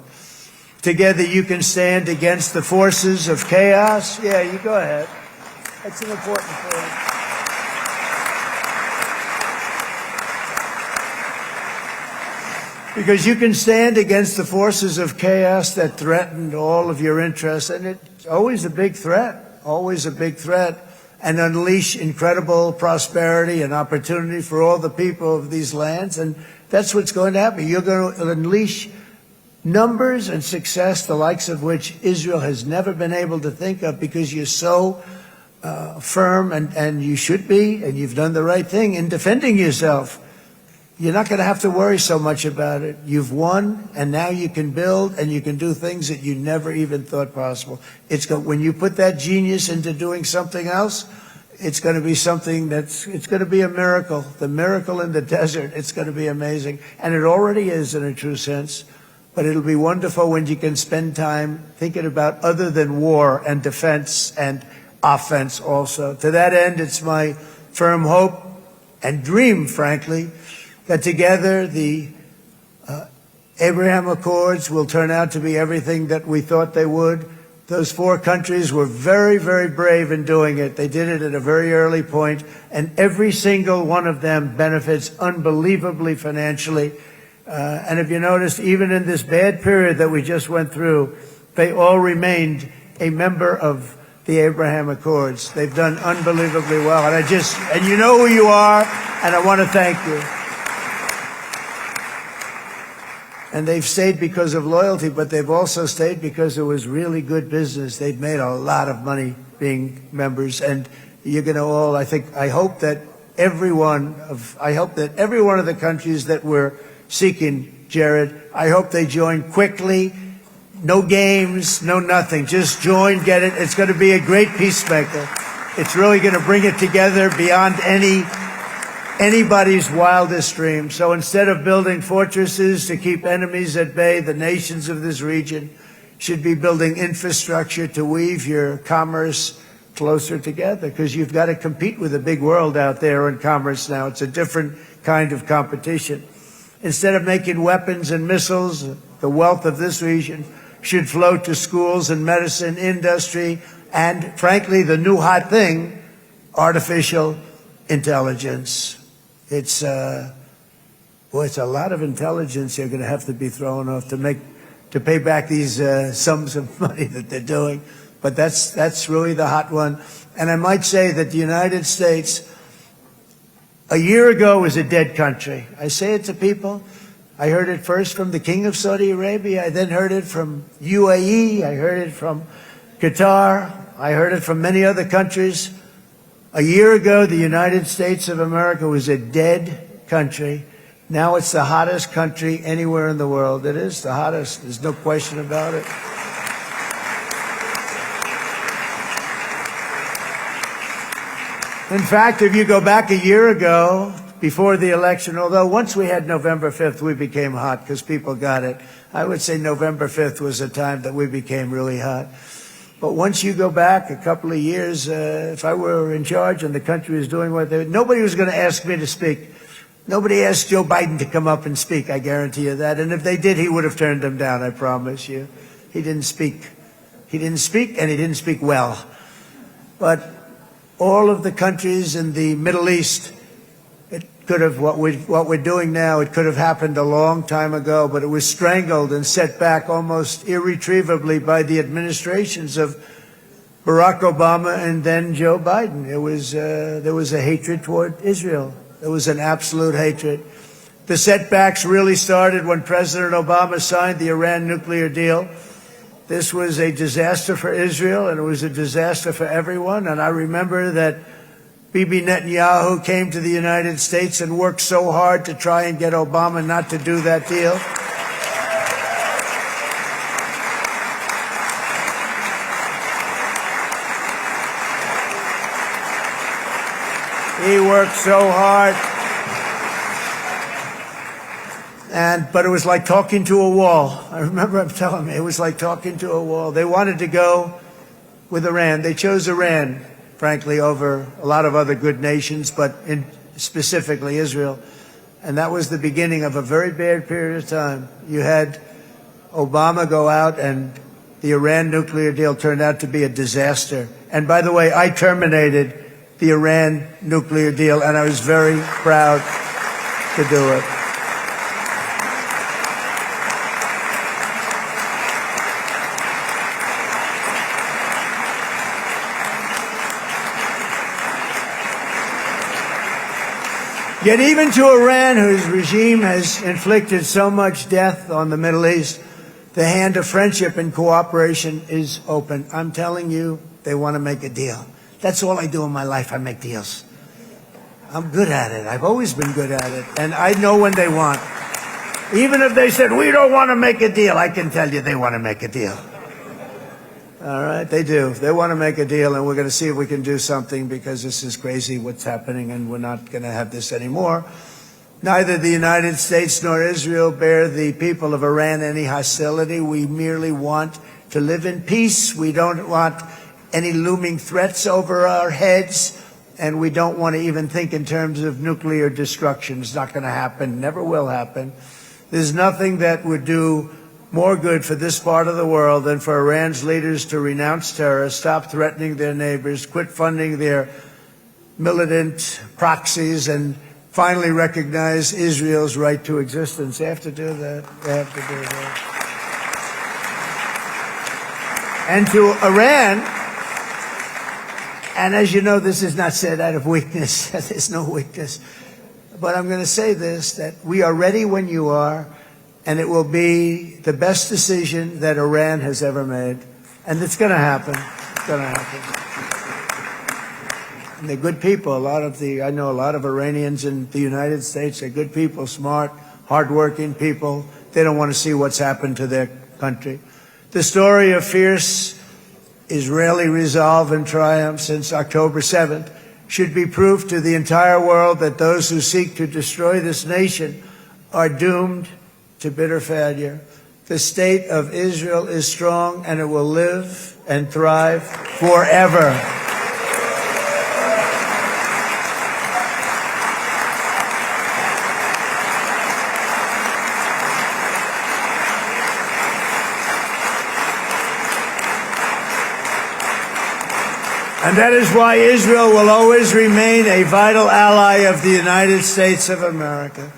Together you can stand against the forces of chaos. Yeah, you go ahead. That's an important point. Because you can stand against the forces of chaos that threatened all of your interests, and it's always a big threat, and unleash incredible prosperity and opportunity for all the people of these lands, and that's what's going to happen. You're going to unleash numbers and success, the likes of which Israel has never been able to think of, because you're so firm, and you should be, and you've done the right thing in defending yourself. You're not going to have to worry so much about it. You've won, and now you can build, and you can do things that you never even thought possible. When you put that genius into doing something else, it's going to be something it's going to be a miracle. The miracle in the desert, it's going to be amazing. And it already is in a true sense. But it'll be wonderful when you can spend time thinking about other than war and defense and offense also. To that end, it's my firm hope and dream, frankly, that together the Abraham Accords will turn out to be everything that we thought they would. Those four countries were very, very brave in doing it. They did it at a very early point, and every single one of them benefits unbelievably financially. And if you noticed, even in this bad period that we just went through, they all remained a member of the Abraham Accords. They've done unbelievably well. And you know who you are, and I want to thank you. And they've stayed because of loyalty, but they've also stayed because it was really good business. They've made a lot of money being members, and you're going to all, I hope that every one of the countries that we're seeking, Jared, I hope they join quickly. No games, no nothing. Just join, get it. It's going to be a great peacemaker. It's really going to bring it together beyond anybody's wildest dream. So instead of building fortresses to keep enemies at bay, the nations of this region should be building infrastructure to weave your commerce closer together, because you've got to compete with the big world out there in commerce now. It's a different kind of competition. Instead of making weapons and missiles, the wealth of this region should flow to schools and medicine, industry, and, frankly, the new hot thing, artificial intelligence. It's a lot of intelligence you're going to have to be throwing off to pay back these sums of money that they're doing. But that's really the hot one. And I might say that the United States, a year ago, was a dead country. I say it to people. I heard it first from the King of Saudi Arabia. I then heard it from UAE. I heard it from Qatar. I heard it from many other countries. A year ago, the United States of America was a dead country. Now it's the hottest country anywhere in the world. It is the hottest. There's no question about it. In fact, if you go back a year ago, before the election, although once we had November 5th, we became hot because people got it. I would say November 5th was a time that we became really hot. But once you go back a couple of years, if I were in charge and the country was doing what they, nobody was going to ask me to speak. Nobody asked Joe Biden to come up and speak, I guarantee you that. And if they did, he would have turned them down, I promise you. He didn't speak. He didn't speak, and he didn't speak well. But all of the countries in the Middle East, it could have, what we're doing now, it could have happened a long time ago, but it was strangled and set back almost irretrievably by the administrations of Barack Obama and then Joe Biden. There was a hatred toward Israel. There was an absolute hatred. The setbacks really started when President Obama signed the Iran nuclear deal. This was a disaster for Israel, and it was a disaster for everyone. And I remember that Bibi Netanyahu came to the United States and worked so hard to try and get Obama not to do that deal. He worked so hard. But it was like talking to a wall. I remember him telling me it was like talking to a wall. They wanted to go with Iran. They chose Iran, frankly, over a lot of other good nations, but specifically Israel. And that was the beginning of a very bad period of time. You had Obama go out, and the Iran nuclear deal turned out to be a disaster. And by the way, I terminated the Iran nuclear deal, and I was very proud to do it. Yet even to Iran, whose regime has inflicted so much death on the Middle East, the hand of friendship and cooperation is open. I'm telling you, they want to make a deal. That's all I do in my life. I make deals. I'm good at it. I've always been good at it. And I know when they want. Even if they said, we don't want to make a deal, I can tell you they want to make a deal. All right, they do. They want to make a deal, and we're going to see if we can do something, because this is crazy what's happening, and we're not going to have this anymore. Neither the United States nor Israel bear the people of Iran any hostility. We merely want to live in peace. We don't want any looming threats over our heads, and we don't want to even think in terms of nuclear destruction. It's not going to happen, never will happen. There's nothing that would do more good for this part of the world than for Iran's leaders to renounce terror, stop threatening their neighbors, quit funding their militant proxies, and finally recognize Israel's right to existence. They have to do that. They have to do that. And to Iran, and as you know, this is not said out of weakness. There's no weakness. But I'm going to say this, that we are ready when you are, and it will be the best decision that Iran has ever made. And it's going to happen. It's going to happen. And they're good people. I know a lot of Iranians in the United States. They're good people, smart, hardworking people. They don't want to see what's happened to their country. The story of fierce Israeli resolve and triumph since October 7th should be proof to the entire world that those who seek to destroy this nation are doomed to bitter failure. The state of Israel is strong, and it will live and thrive forever. And that is why Israel will always remain a vital ally of the United States of America.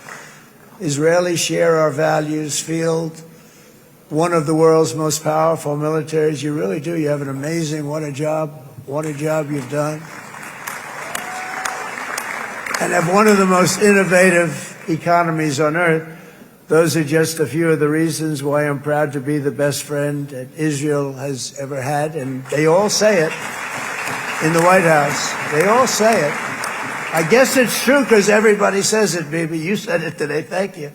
Israelis share our values, field one of the world's most powerful militaries. You really do. You have an amazing, what a job you've done. And have one of the most innovative economies on earth. Those are just a few of the reasons why I'm proud to be the best friend that Israel has ever had. And they all say it. In the White House. They all say it. I guess it's true because everybody says it, baby. You said it today. Thank you.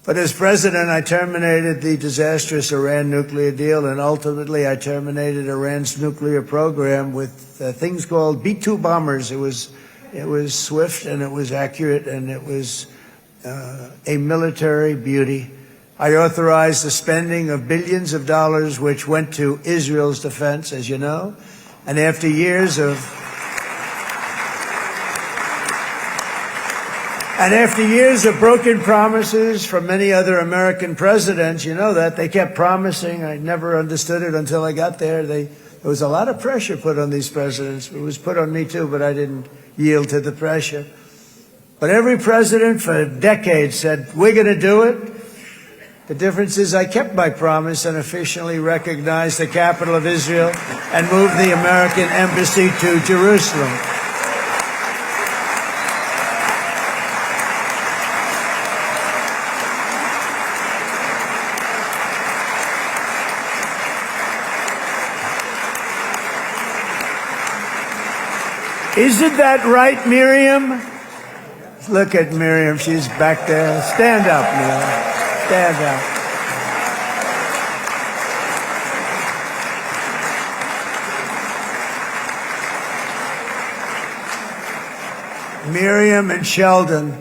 But as president, I terminated the disastrous Iran nuclear deal, and ultimately I terminated Iran's nuclear program with things called B-2 bombers. It was swift, and it was accurate, and it was a military beauty. I authorized the spending of billions of dollars, which went to Israel's defense, as you know. And after years of broken promises from many other American presidents, you know that, they kept promising. I never understood it until I got there. There was a lot of pressure put on these presidents. It was put on me too, but I didn't yield to the pressure. But every president for decades said, we're going to do it. The difference is I kept my promise and officially recognized the capital of Israel and moved the American embassy to Jerusalem. Isn't that right, Miriam? Look at Miriam. She's back there. Stand up, Miriam. Stand up. Miriam and Sheldon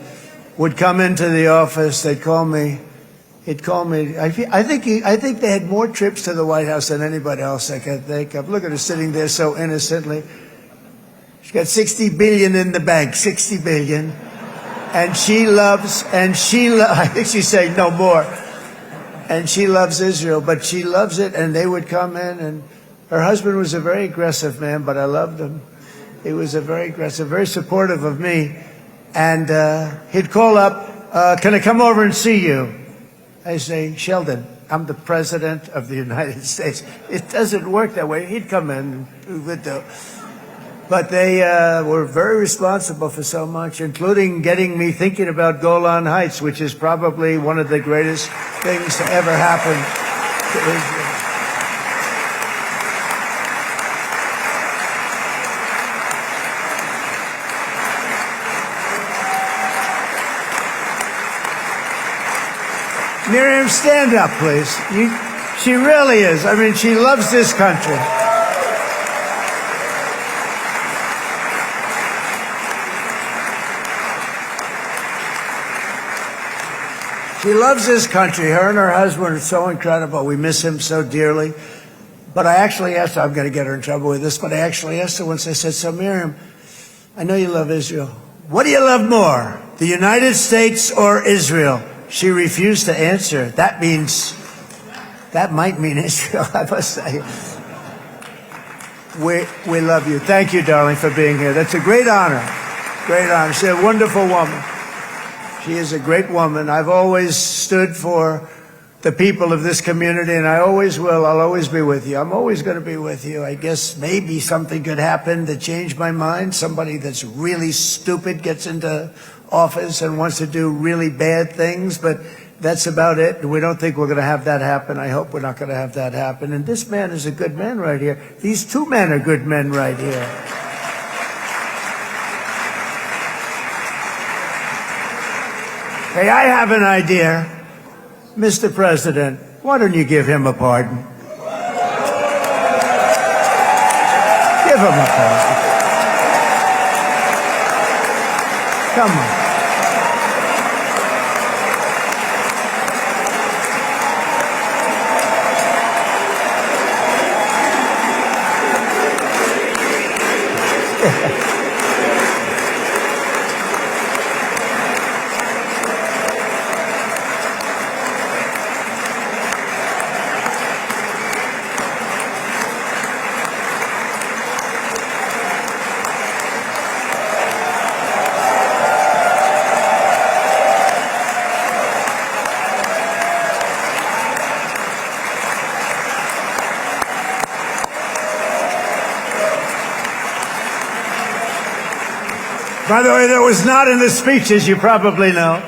would come into the office. They'd call me. He'd call me. I think they had more trips to the White House than anybody else I can think of. Look at her sitting there so innocently. She's got $60 billion in the bank. $60 billion. And I think she's saying no more. And she loves Israel, but she loves it, and they would come in, and her husband was a very aggressive man, but I loved him. He was a very aggressive, very supportive of me. And he'd call up, can I come over and see you? I say, Sheldon, I'm the president of the United States. It doesn't work that way. He'd come in and we would do. But they were very responsible for so much, including getting me thinking about Golan Heights, which is probably one of the greatest things to ever happen to Israel. Miriam, stand up, please. She really is. I mean, she loves this country. She loves this country. Her and her husband are so incredible. We miss him so dearly. But I actually asked her, I'm going to get her in trouble with this, but I actually asked her once, I said, so Miriam, I know you love Israel. What do you love more, the United States or Israel? She refused to answer. That might mean Israel, I must say. We love you. Thank you, darling, for being here. That's a great honor. Great honor. She's a wonderful woman. She is a great woman. I've always stood for the people of this community, and I always will. I'll always be with you. I'm always going to be with you. I guess maybe something could happen to change my mind. Somebody that's really stupid gets into office and wants to do really bad things, but that's about it. We don't think we're going to have that happen. I hope we're not going to have that happen. And this man is a good man right here. These two men are good men right here. Hey, I have an idea. Mr. President, why don't you give him a pardon? Give him a pardon. Come on. By the way, that was not in the speech, as you probably know.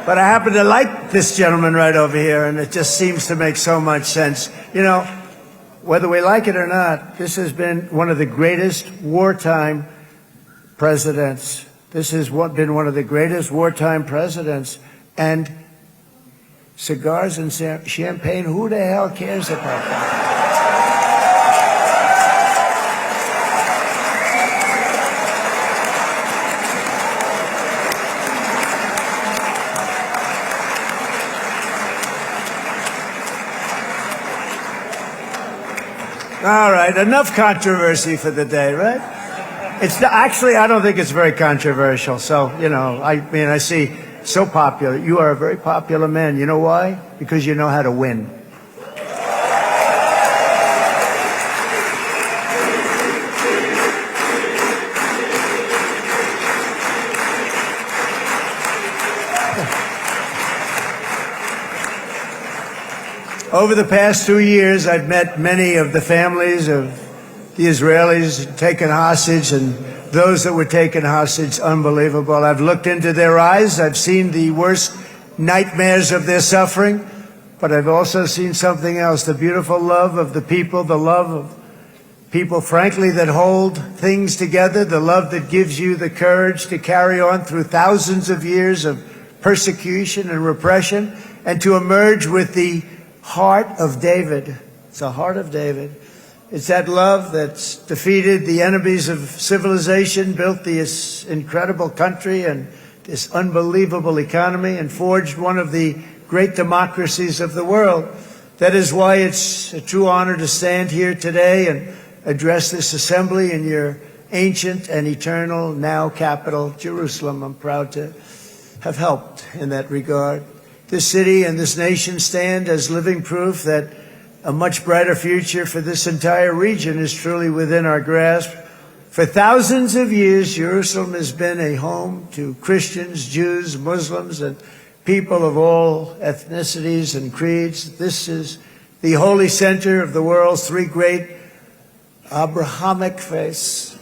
But I happen to like this gentleman right over here, and it just seems to make so much sense. You know, whether we like it or not, this has been one of the greatest wartime presidents. This has been one of the greatest wartime presidents. And cigars and champagne, who the hell cares about that? All right, enough controversy for the day, right? Actually, I don't think it's very controversial. So, you know, I mean, I see so popular. You are a very popular man. You know why? Because you know how to win. Over the past 2 years, I've met many of the families of the Israelis taken hostage and those that were taken hostage. Unbelievable. I've looked into their eyes. I've seen the worst nightmares of their suffering, but I've also seen something else, the beautiful love of the people, the love of people, frankly, that hold things together, the love that gives you the courage to carry on through thousands of years of persecution and repression and to emerge with the heart of David. It's the heart of David. It's that love that's defeated the enemies of civilization, built this incredible country and this unbelievable economy, and forged one of the great democracies of the world. That is why it's a true honor to stand here today and address this assembly in your ancient and eternal now capital, Jerusalem. I'm proud to have helped in that regard. This city and this nation stand as living proof that a much brighter future for this entire region is truly within our grasp. For thousands of years, Jerusalem has been a home to Christians, Jews, Muslims, and people of all ethnicities and creeds. This is the holy center of the world's three great Abrahamic faiths.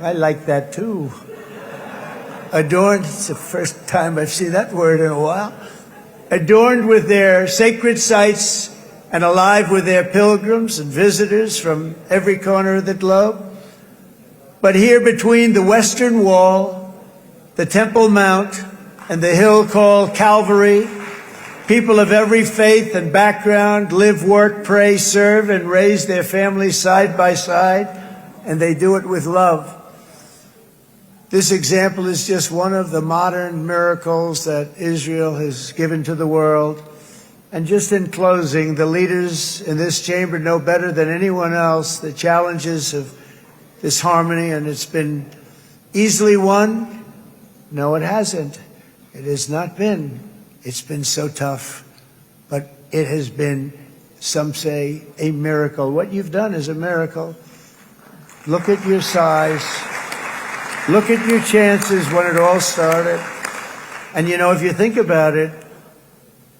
I like that too. Adorned, it's the first time I've seen that word in a while. Adorned with their sacred sites and alive with their pilgrims and visitors from every corner of the globe. But here between the Western Wall, the Temple Mount, and the hill called Calvary, people of every faith and background live, work, pray, serve, and raise their families side by side, and they do it with love. This example is just one of the modern miracles that Israel has given to the world. And just in closing, the leaders in this chamber know better than anyone else the challenges of this harmony, and it's been easily won. No, it hasn't. It has not been. It's been so tough, but it has been, some say, a miracle. What you've done is a miracle. Look at your size. Look at your chances when it all started. And you know, if you think about it,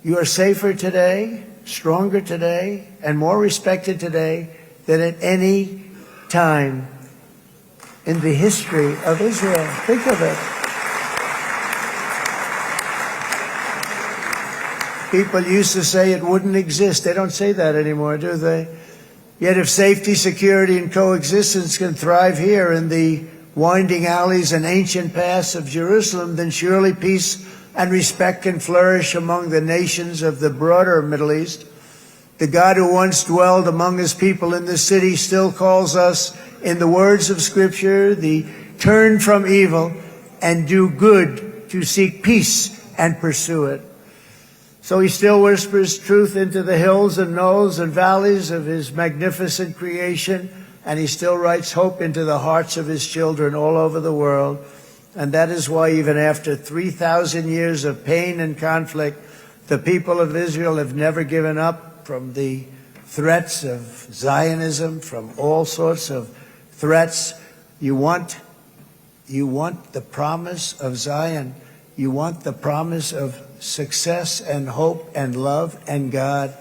you are safer today, stronger today, and more respected today than at any time in the history of Israel. Think of it. People used to say it wouldn't exist. They don't say that anymore, do they? Yet if safety, security, and coexistence can thrive here in the winding alleys and ancient paths of Jerusalem, then surely peace and respect can flourish among the nations of the broader Middle East. The God who once dwelled among his people in this city still calls us, in the words of Scripture, the turn from evil and do good, to seek peace and pursue it. So he still whispers truth into the hills and knolls and valleys of his magnificent creation, and he still writes hope into the hearts of his children all over the world. And that is why even after 3,000 years of pain and conflict, the people of Israel have never given up from the threats of Zionism, from all sorts of threats. You want the promise of Zion. You want the promise of success and hope and love and God.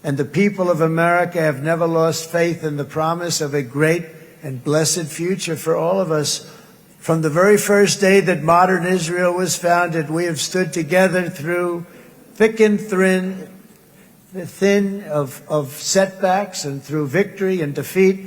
And the people of America have never lost faith in the promise of a great and blessed future for all of us. From the very first day that modern Israel was founded, we have stood together through thick and thin of setbacks, and through victory and defeat,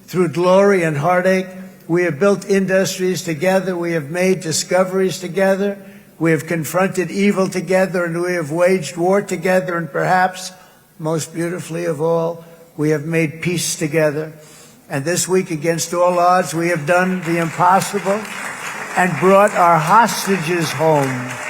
through glory and heartache. We have built industries together. We have made discoveries together. We have confronted evil together, and we have waged war together, and perhaps most beautifully of all, we have made peace together. And this week, against all odds, we have done the impossible and brought our hostages home.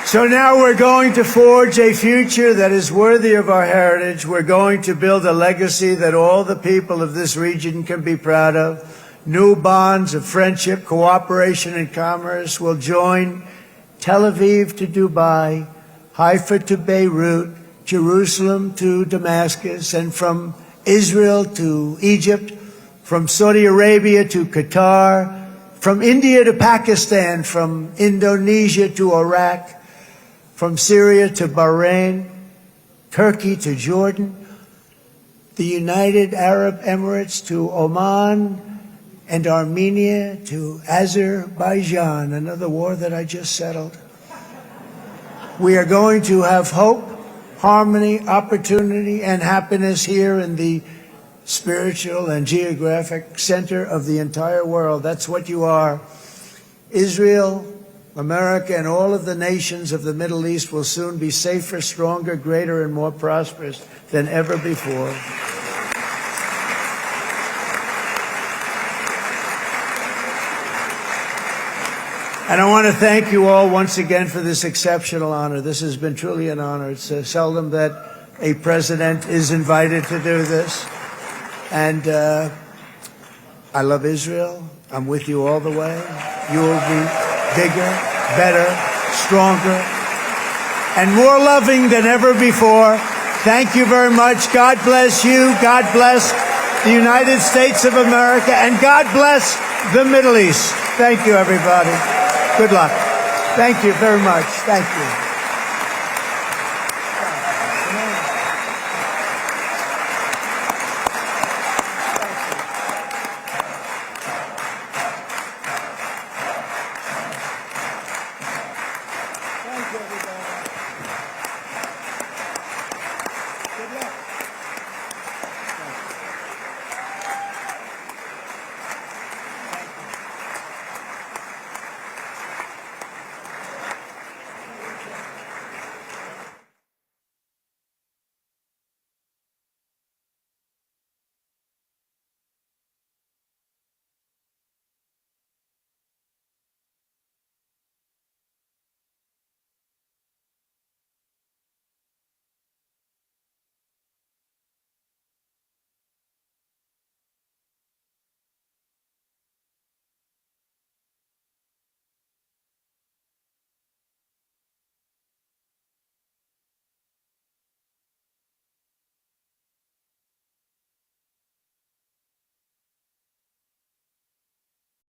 So now we're going to forge a future that is worthy of our heritage. We're going to build a legacy that all the people of this region can be proud of. New bonds of friendship, cooperation, and commerce will join Tel Aviv to Dubai, Haifa to Beirut, Jerusalem to Damascus, and from Israel to Egypt, from Saudi Arabia to Qatar, from India to Pakistan, from Indonesia to Iraq, from Syria to Bahrain, Turkey to Jordan, the United Arab Emirates to Oman, and Armenia to Azerbaijan, another war that I just settled. We are going to have hope, harmony, opportunity, and happiness here in the spiritual and geographic center of the entire world. That's what you are. Israel, America, and all of the nations of the Middle East will soon be safer, stronger, greater, and more prosperous than ever before. And I want to thank you all once again for this exceptional honor. This has been truly an honor. It's seldom that a president is invited to do this. And I love Israel. I'm with you all the way. You will be bigger, better, stronger, and more loving than ever before. Thank you very much. God bless you. God bless the United States of America, and God bless the Middle East. Thank you, everybody. Good luck. Thank you very much. Thank you.